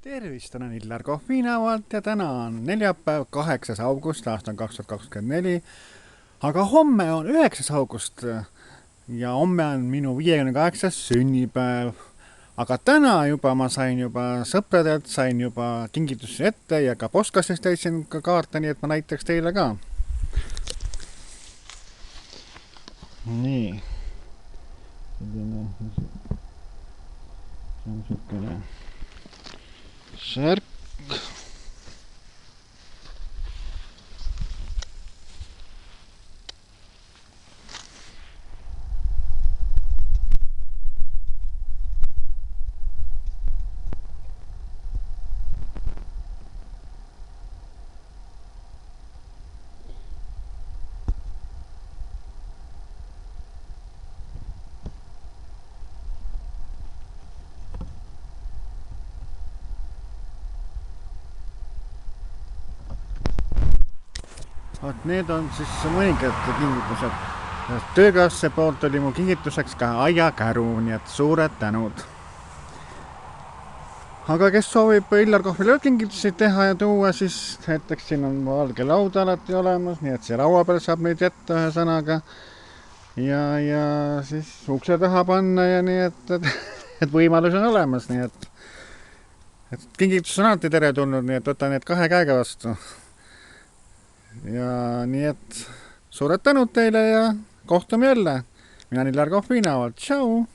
Tervist, olen Illar Kohvinavalt ja täna on neljapäev, 8. august, aasta on 2024. Aga homme on 9. august ja homme on minu 58. sünnipäev. Aga täna juba ma sain juba sõpradelt, sain juba kingitusi ette ja ka postkastist täitsin ka kaarte, nii et ma näitaks teile ka. Nii. See on sükene särk. Vot need on siis mõningad kingitused. Töökaasse poolt oli mu kingituseks ka aiakäru, nii et suured tänud. Aga kes soovib Illar Kohvile kingitusi teha ja tuua, siis näiteks siin on valge laud alati olemas, nii et see laua peal saab neid jätta ühe sõnaga. Ja siis ukse taha panna ja nii, et võimalus on olemas, nii et kingitus on alati tere tulnud, nii et võta need kahe käega vastu. Ja nii et suured tänud teile ja kohtume jälle. Mina olen Illar Kohvinavalt. Tšau!